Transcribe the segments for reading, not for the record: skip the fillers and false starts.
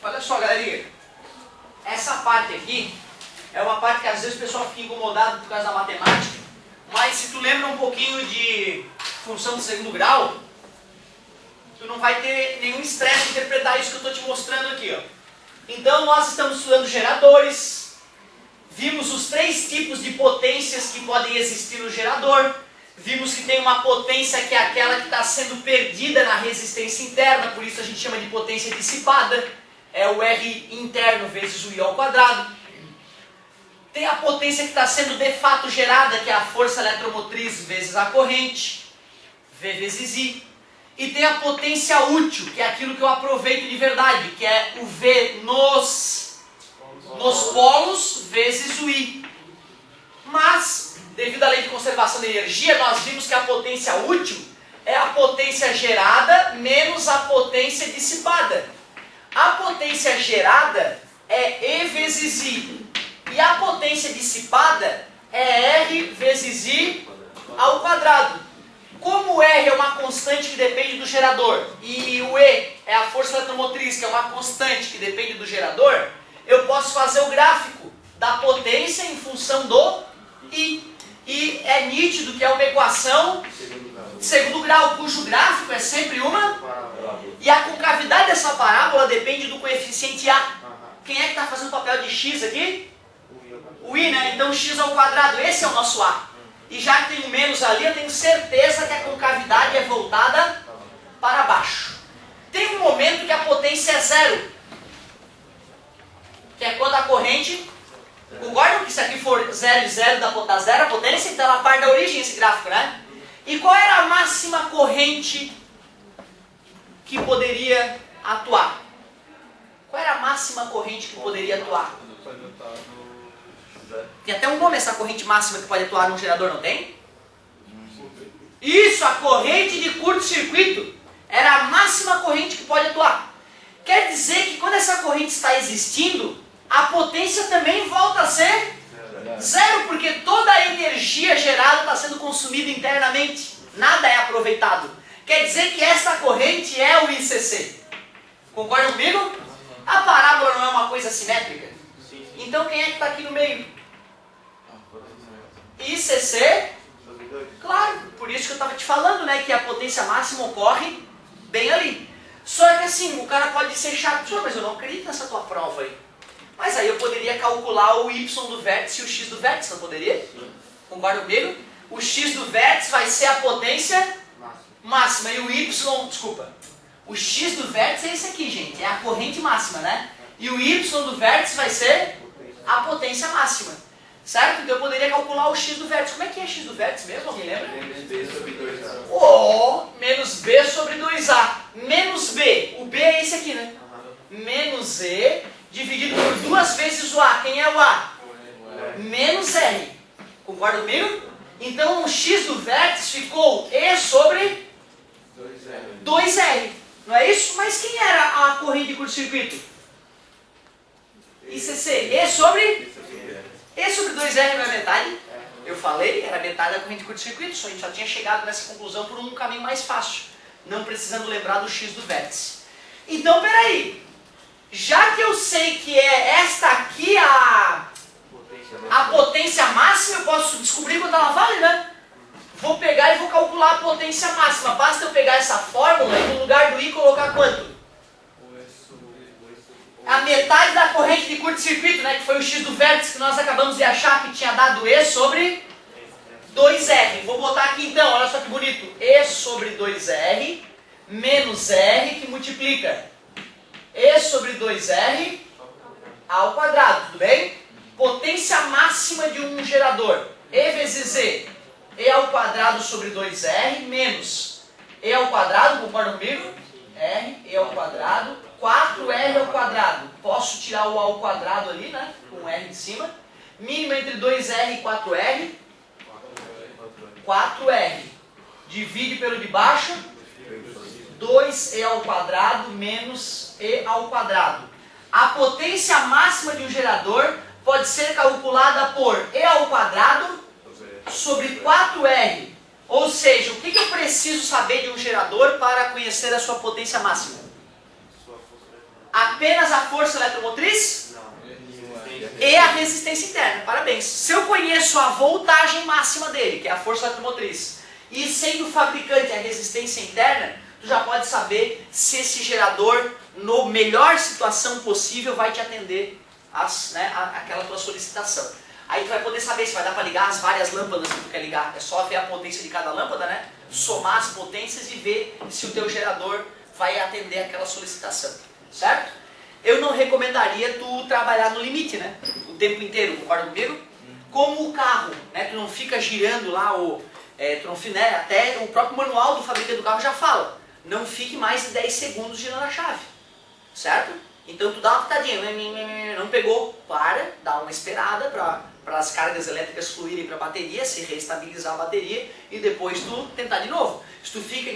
Olha só, galerinha. Essa parte aqui é uma parte que às vezes o pessoal fica incomodado por causa da matemática, mas se tu lembra um pouquinho de função de segundo grau, tu não vai ter nenhum estresse de interpretar isso que eu estou te mostrando aqui, ó. Então nós estamos estudando geradores, vimos os 3 tipos de potências que podem existir no gerador, vimos que tem uma potência que é aquela que está sendo perdida na resistência interna, por isso a gente chama de potência dissipada, é o R interno vezes o I ao quadrado. Tem a potência que está sendo de fato gerada, que é a força eletromotriz vezes a corrente, V vezes I. E tem a potência útil, que é aquilo que eu aproveito de verdade, que é o V nos polos vezes o I. Mas, devido à lei de conservação de energia, nós vimos que a potência útil é a potência gerada menos a potência dissipada. A potência gerada é E vezes I. E a potência dissipada é R vezes I ao quadrado. Como o R é uma constante que depende do gerador e o E é a força eletromotriz, que é uma constante que depende do gerador, eu posso fazer o gráfico da potência em função do I. E é nítido que é uma equação de segundo grau, cujo gráfico é sempre uma... E a concavidade dessa parábola depende do coeficiente A. Quem é que está fazendo o papel de x aqui? O I, né? Então x ao quadrado, esse é o nosso A. E já que tem um menos ali, eu tenho certeza que a concavidade é voltada para baixo. Tem um momento que a potência é zero, que é quando a corrente... Concordam que se aqui for 0 e 0 dá zero a potência? Então ela parte da origem esse gráfico, né? E qual era a máxima corrente que poderia atuar? Qual era a máxima corrente que poderia atuar? Tem até um nome essa corrente máxima que pode atuar num gerador, não tem? Isso, a corrente de curto-circuito era a máxima corrente que pode atuar. Quer dizer que quando essa corrente está existindo, a potência também volta a ser zero, porque toda a energia gerada está sendo consumida internamente. Nada é aproveitado. Quer dizer que essa corrente é o ICC. Concordam comigo? A parábola não é uma coisa simétrica? Então quem é que está aqui no meio? ICC? Claro, por isso que eu estava te falando, né? Que a potência máxima ocorre bem ali. Só que assim, o cara pode ser chato, mas eu não acredito nessa tua prova aí. Mas aí eu poderia calcular o Y do vértice e o X do vértice, não poderia? Concorda comigo? O X do vértice vai ser a potência máxima e o Y, desculpa. O X do vértice é esse aqui, gente, é a corrente máxima, né? E o Y do vértice vai ser a potência máxima, certo? Então eu poderia calcular o X do vértice. Como é que é X do vértice mesmo? Alguém lembra? Menos B sobre 2A. Oh, menos B sobre 2A. Menos B, o B é esse aqui, né? Menos E dividido por 2 vezes o A. Quem é o A? Menos R. Concorda comigo? Então o X do vértice ficou E sobre 2R. Não é isso? Mas quem era a corrente de curto-circuito? ICC. E sobre 2R não é metade? Eu falei, era metade da corrente de curto-circuito, só a gente já tinha chegado nessa conclusão por um caminho mais fácil, não precisando lembrar do X do vértice. Então, peraí. Já que eu sei que é esta aqui a potência máxima, eu posso descobrir quanto ela vale, né? Vou pegar e vou calcular a potência máxima. Basta eu pegar essa fórmula e no lugar do I colocar quanto? A metade da corrente de curto-circuito, né? Que foi o X do vértice que nós acabamos de achar que tinha dado E sobre 2R. Vou botar aqui então, olha só que bonito. E sobre 2R menos R que multiplica E sobre 2R ao quadrado, tudo bem? Potência máxima de um gerador. E vezes E. E ao quadrado sobre 2R menos E ao quadrado, concorda comigo? R, E ao quadrado, 4R ao quadrado. Posso tirar o A ao quadrado ali, né? Com R em cima. Mínima entre 2R e 4R. 4R. Divide pelo de baixo. 2E ao quadrado menos E ao quadrado. A potência máxima de um gerador pode ser calculada por E ao quadrado sobre 4R. Ou seja, o que eu preciso saber de um gerador para conhecer a sua potência máxima? A apenas a força eletromotriz? Não. E a resistência interna. Parabéns. Se eu conheço a voltagem máxima dele, que é a força eletromotriz, e sei do fabricante a resistência interna, tu já pode saber se esse gerador, no melhor situação possível, vai te atender aquela tua solicitação. Aí tu vai poder saber se vai dar para ligar as várias lâmpadas que tu quer ligar. É só ver a potência de cada lâmpada, né? Somar as potências e ver se o teu gerador vai atender aquela solicitação. Certo? Eu não recomendaria tu trabalhar no limite, né? O tempo inteiro, concorda comigo? Como o carro, né? Tu não fica girando lá até o próprio manual do fabricante do carro já fala. Não fique mais de 10 segundos girando a chave. Certo? Então tu dá uma pitadinha, não pegou, para, dá uma esperada para as cargas elétricas fluírem para a bateria, se reestabilizar a bateria e depois tu tentar de novo. Se tu fica,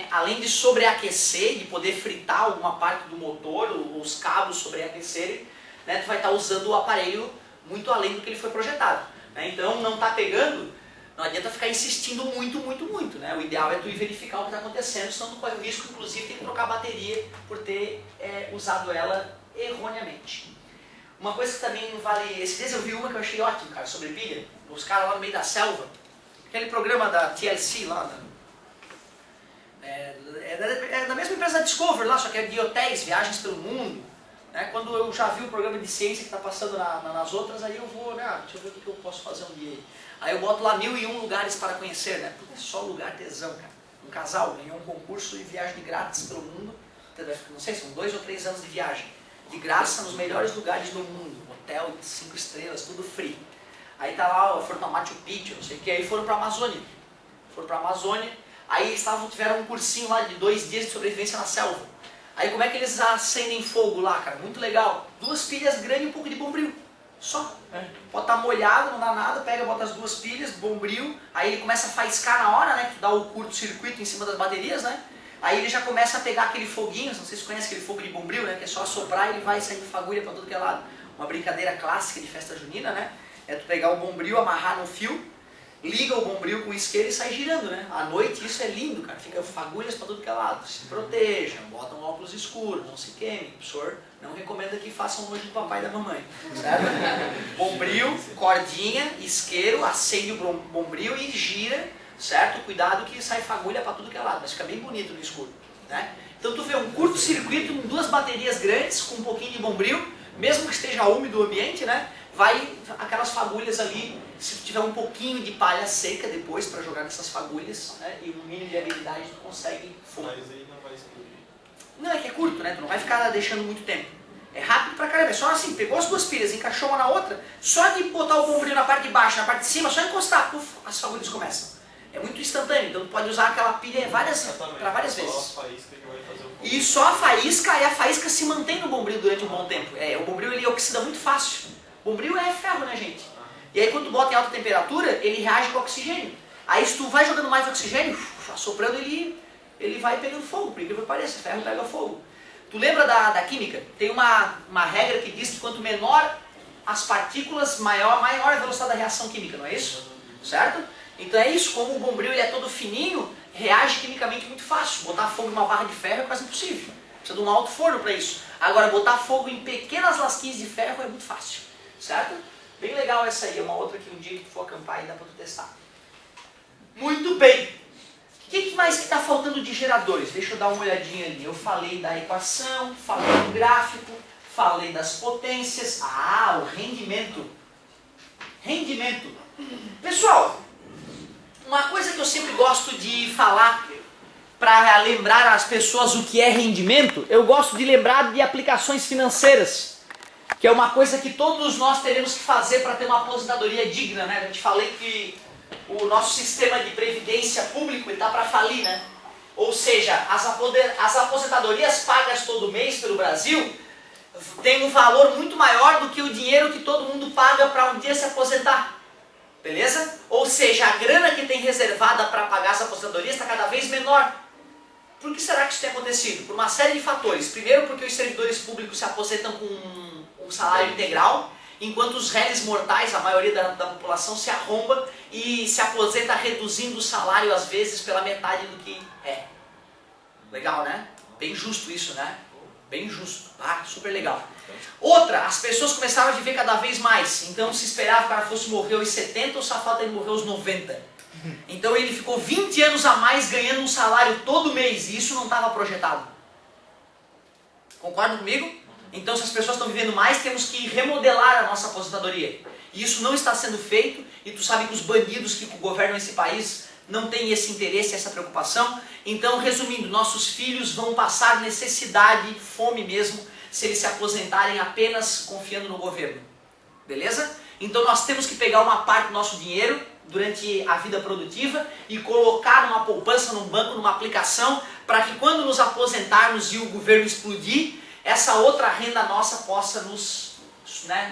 além de sobreaquecer, de poder fritar alguma parte do motor, os cabos sobreaquecerem, né, tu vai estar usando o aparelho muito além do que ele foi projetado. Né? Então não está pegando, não adianta ficar insistindo muito, né? O ideal é tu ir verificar o que está acontecendo, senão tu corre o risco, inclusive, de ter que trocar a bateria por ter usado ela erroneamente. Uma coisa que também não vale... Esses dias eu vi uma que eu achei ótima, cara, sobre pilha. Os caras lá no meio da selva. Aquele programa da TLC lá. É da mesma empresa da Discovery lá, só que é de hotéis, viagens pelo mundo. Né? Quando eu já vi o programa de ciência que está passando nas outras, aí eu vou, deixa eu ver o que eu posso fazer um dia. Aí eu boto lá 1001 lugares para conhecer, né? Porque é só lugar tesão, cara. Um casal ganhou um concurso de viagem de grátis pelo mundo. Não sei, são 2 ou 3 anos de viagem. De graça nos melhores lugares do mundo. Hotel de 5 estrelas, tudo free. Aí tá lá, foram pra Machu Picchu, não sei o que, aí foram pra Amazônia. Aí tiveram um cursinho lá de 2 dias de sobrevivência na selva. Aí como é que eles acendem fogo lá, cara? Muito legal. 2 pilhas grandes e um pouco de bombril. Só. Pode estar molhado, não dá nada, bota as 2 pilhas, bombril, aí ele começa a faiscar na hora, né? Que dá o curto-circuito em cima das baterias, né? Aí ele já começa a pegar aquele foguinho, não sei se você conhece aquele fogo de bombril, né? Que é só assoprar e ele vai saindo fagulha para todo que é lado. Uma brincadeira clássica de festa junina, né? É tu pegar o bombril, amarrar no fio, liga o bombril com o isqueiro e sai girando, né? À noite isso é lindo, cara. Fica fagulhas para todo que é lado. Se protejam, botam óculos escuros, não se queimem. O professor não recomenda que façam longe do papai e da mamãe, certo? Bombril, cordinha, isqueiro, acende o bombril e gira, certo? Cuidado que sai fagulha para tudo que é lado, mas fica bem bonito no escuro, né? Então tu vê um curto-circuito com 2 baterias grandes, com um pouquinho de bombril, mesmo que esteja úmido o ambiente, né? Vai aquelas fagulhas ali, se tu tiver um pouquinho de palha seca depois para jogar nessas fagulhas, né? E um mínimo de habilidade tu consegue fogo. Mas aí não vai explodir. Não, é que é curto, né? Tu não vai ficar deixando muito tempo. É rápido pra caramba, é só assim, pegou as 2 pilhas, encaixou uma na outra, só de botar o bombril na parte de baixo, na parte de cima, só encostar, puf, as fagulhas começam. É muito instantâneo, então tu pode usar aquela pilha para várias vezes. Só a faísca que vai fazer o fogo. E só a faísca, e a faísca se mantém no bombril durante um bom tempo. O bombril ele oxida muito fácil. O bombril é ferro, né, gente? E aí quando tu bota em alta temperatura, ele reage com o oxigênio. Aí se tu vai jogando mais oxigênio, assoprando ele vai pegando fogo, por incrível que pareça, ferro pega fogo. Tu lembra da química? Tem uma regra que diz que quanto menor as partículas, maior a velocidade da reação química, não é isso? Certo? Então é isso, como o bombril ele é todo fininho, reage quimicamente muito fácil. Botar fogo numa barra de ferro é quase impossível. Precisa de um alto forno para isso. Agora, botar fogo em pequenas lasquinhas de ferro é muito fácil. Certo? Bem legal essa aí, é uma outra que um dia que tu for acampar aí dá para tu testar. Muito bem. O que mais que está faltando de geradores? Deixa eu dar uma olhadinha ali. Eu falei da equação, falei do gráfico, falei das potências. Ah, o rendimento. Rendimento. Pessoal, uma coisa que eu sempre gosto de falar para lembrar as pessoas o que é rendimento, eu gosto de lembrar de aplicações financeiras, que é uma coisa que todos nós teremos que fazer para ter uma aposentadoria digna, né? A gente falei que o nosso sistema de previdência público está para falir, né? Ou seja, as aposentadorias pagas todo mês pelo Brasil têm um valor muito maior do que o dinheiro que todo mundo paga para um dia se aposentar. Beleza? Ou seja, a grana que tem reservada para pagar as aposentadorias está cada vez menor. Por que será que isso tem acontecido? Por uma série de fatores. Primeiro, porque os servidores públicos se aposentam com um salário integral, enquanto os réis mortais, a maioria da população, se arromba e se aposenta reduzindo o salário, às vezes, pela metade do que é. Legal, né? Bem justo isso, né? Bem justo, tá? Super legal. Outra, as pessoas começaram a viver cada vez mais. Então se esperava que o cara fosse morrer aos 70, o safado ele morreu aos 90. Então ele ficou 20 anos a mais ganhando um salário todo mês. E isso não estava projetado. Concordam comigo? Então se as pessoas estão vivendo mais, temos que remodelar a nossa aposentadoria. E isso não está sendo feito. E tu sabe que os bandidos que governam esse país não têm esse interesse, essa preocupação. Então, resumindo, nossos filhos vão passar necessidade, fome mesmo, se eles se aposentarem apenas confiando no governo. Beleza? Então nós temos que pegar uma parte do nosso dinheiro durante a vida produtiva e colocar numa poupança, num banco, numa aplicação, para que quando nos aposentarmos e o governo explodir, essa outra renda nossa possa nos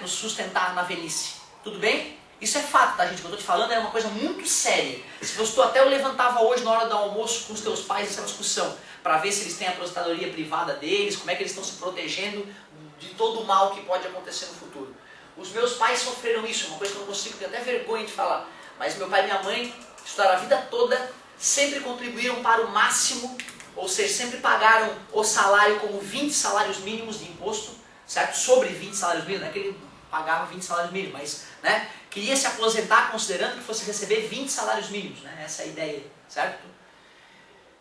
sustentar na velhice. Tudo bem? Isso é fato, tá, gente? O que eu estou te falando é uma coisa muito séria. Se fosse tu, até eu levantava hoje na hora do almoço com os teus pais essa discussão, para ver se eles têm a aposentadoria privada deles, como é que eles estão se protegendo de todo o mal que pode acontecer no futuro. Os meus pais sofreram isso, uma coisa que eu não consigo ter até vergonha de falar. Mas meu pai e minha mãe estudaram a vida toda, sempre contribuíram para o máximo, ou seja, sempre pagaram o salário como 20 salários mínimos de imposto, certo? Sobre 20 salários mínimos, não é que ele pagava 20 salários mínimos, mas né, queria se aposentar considerando que fosse receber 20 salários mínimos, né? Essa é a ideia, certo?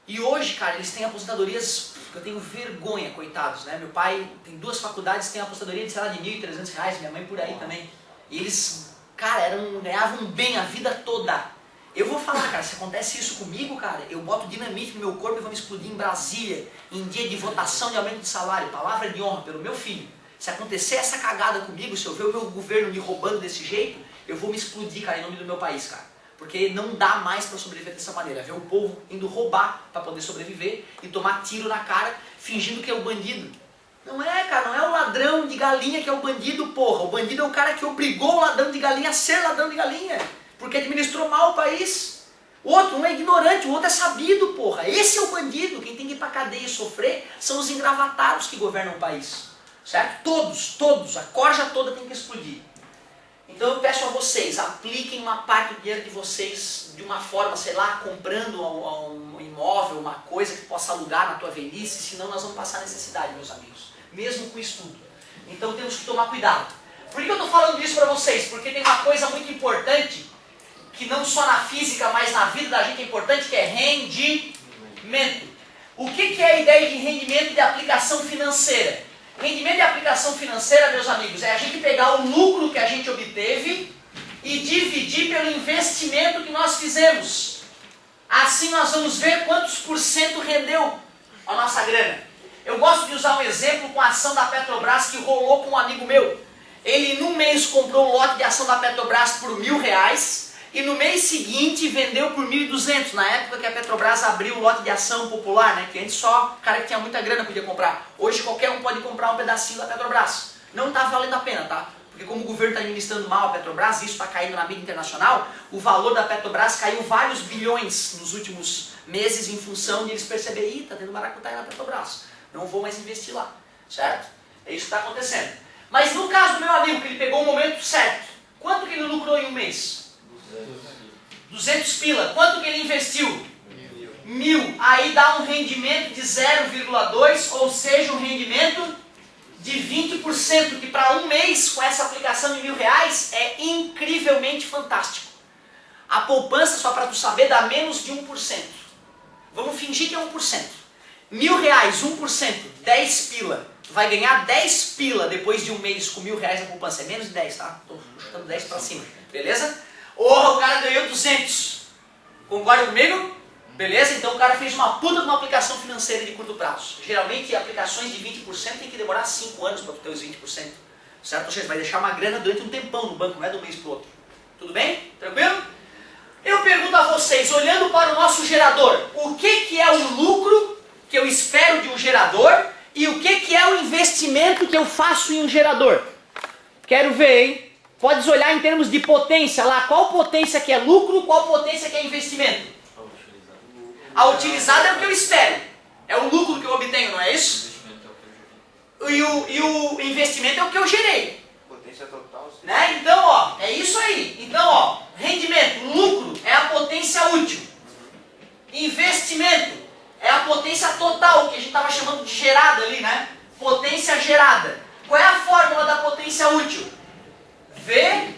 E hoje, cara, eles têm aposentadorias que eu tenho vergonha, coitados, né? Meu pai tem 2 faculdades, tem aposentadoria de, sei lá, de R$1.300, minha mãe por aí também. E eles, cara, ganhavam bem a vida toda. Eu vou falar, cara, se acontece isso comigo, cara, eu boto dinamite no meu corpo e vou me explodir em Brasília, em dia de votação de aumento de salário, palavra de honra pelo meu filho. Se acontecer essa cagada comigo, se eu ver o meu governo me roubando desse jeito, eu vou me explodir, cara, em nome do meu país, cara. Porque não dá mais para sobreviver dessa maneira. Ver o povo indo roubar para poder sobreviver e tomar tiro na cara, fingindo que é o bandido. Não é, cara, não é o ladrão de galinha que é o bandido, porra. O bandido é o cara que obrigou o ladrão de galinha a ser ladrão de galinha. Porque administrou mal o país. O outro, um é ignorante, o outro é sabido, porra. Esse é o bandido. Quem tem que ir pra cadeia e sofrer são os engravatados que governam o país. Certo? Todos. A corja toda tem que explodir. Então eu peço a vocês, apliquem uma parte do dinheiro de vocês de uma forma, sei lá, comprando um imóvel, uma coisa que possa alugar na tua velhice, senão nós vamos passar necessidade, meus amigos. Mesmo com estudo. Então temos que tomar cuidado. Por que eu estou falando isso para vocês? Porque tem uma coisa muito importante, que não só na física, mas na vida da gente é importante, que é rendimento. O que é a ideia de rendimento e de aplicação financeira? Rendimento e aplicação financeira, meus amigos, é a gente pegar o lucro que a gente obteve e dividir pelo investimento que nós fizemos. Assim nós vamos ver quantos por cento rendeu a nossa grana. Eu gosto de usar um exemplo com a ação da Petrobras que rolou com um amigo meu. Ele num mês comprou um lote de ação da Petrobras por R$1.000 e no mês seguinte vendeu por 1.200, na época que a Petrobras abriu o lote de ação popular, né? Que antes só o cara que tinha muita grana podia comprar. Hoje qualquer um pode comprar um pedacinho da Petrobras. Não está valendo a pena, tá? Porque como o governo está administrando mal a Petrobras, isso está caindo na mídia internacional, o valor da Petrobras caiu vários bilhões nos últimos meses em função de eles perceberem, está tendo maracutaia na Petrobras, não vou mais investir lá, certo? É isso que está acontecendo. Mas no caso do meu amigo, que ele pegou o momento certo, quanto que ele lucrou em um mês? 200 pila. Quanto que ele investiu? 1.000. Aí dá um rendimento de 0,2, ou seja, um rendimento de 20%, que para um mês com essa aplicação de R$1.000 é incrivelmente fantástico. A poupança, só para tu saber, dá menos de 1%. Vamos fingir que é 1%. R$1.000, 1%, 10 pila. Tu vai ganhar 10 pila depois de um mês com R$1.000 na poupança. É menos de 10, tá? Estou chutando 10 para cima. Beleza? Ou o cara ganhou 200. Concorda comigo? Beleza? Então o cara fez uma puta de uma aplicação financeira de curto prazo. Geralmente aplicações de 20% tem que demorar 5 anos para ter os 20%. Certo? Ou seja, vai deixar uma grana durante um tempão no banco, não é de um mês para o outro. Tudo bem? Tranquilo? Eu pergunto a vocês, olhando para o nosso gerador, o que é o lucro que eu espero de um gerador e o que é o investimento que eu faço em um gerador? Quero ver, hein? Podes olhar em termos de potência lá, qual potência que é lucro, qual potência que é investimento? A utilizada é o que eu espero. É o lucro que eu obtenho, não é isso? E o investimento é o que eu gerei. Potência total. Sim. Né? Então, ó, é isso aí. Então, ó, rendimento, lucro é a potência útil. Investimento é a potência total, que a gente estava chamando de gerada ali, né? potência gerada. Qual é a fórmula da potência útil? V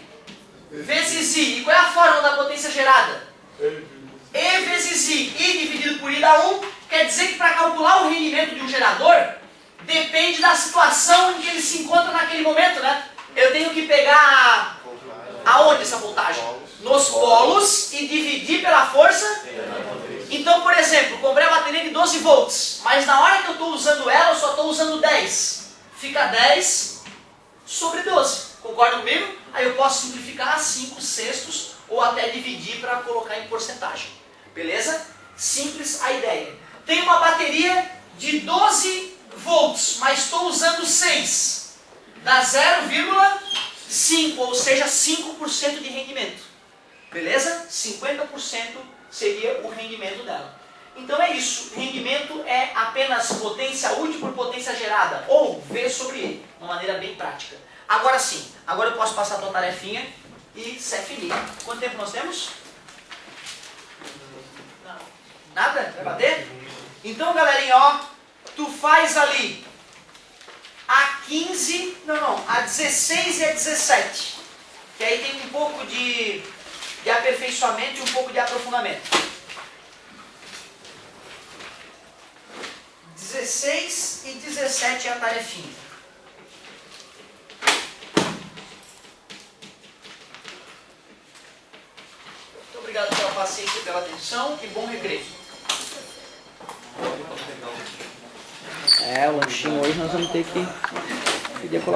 vezes I. E qual é a fórmula da potência gerada? E vezes I. I dividido por I dá 1. Quer dizer que para calcular o rendimento de um gerador, depende da situação em que ele se encontra naquele momento, né? Eu tenho que pegar aonde essa voltagem? Nos polos e dividir pela força. Então, por exemplo, comprei a bateria de 12 volts, mas na hora que eu estou usando ela, eu só estou usando 10. Fica 10 sobre 12. Concorda comigo? Aí eu posso simplificar a 5/6 ou até dividir para colocar em porcentagem. Beleza? Simples a ideia. Tem uma bateria de 12 volts, mas estou usando 6. Dá 0,5, ou seja, 5% de rendimento. Beleza? 50% seria o rendimento dela. Então é isso. Rendimento é apenas potência útil por potência gerada, ou V sobre E, de uma maneira bem prática. Agora sim, agora eu posso passar a tua tarefinha e ser feliz. Quanto tempo nós temos? Nada? Vai bater? Então, galerinha, ó, tu faz ali a 15, a 16 e a 17. Que aí tem um pouco de aperfeiçoamento e um pouco de aprofundamento. 16 e 17 é a tarefinha. Muito obrigado pela paciência e pela atenção e bom recreio. O lanchinho hoje nós vamos ter que pedir a colaboração.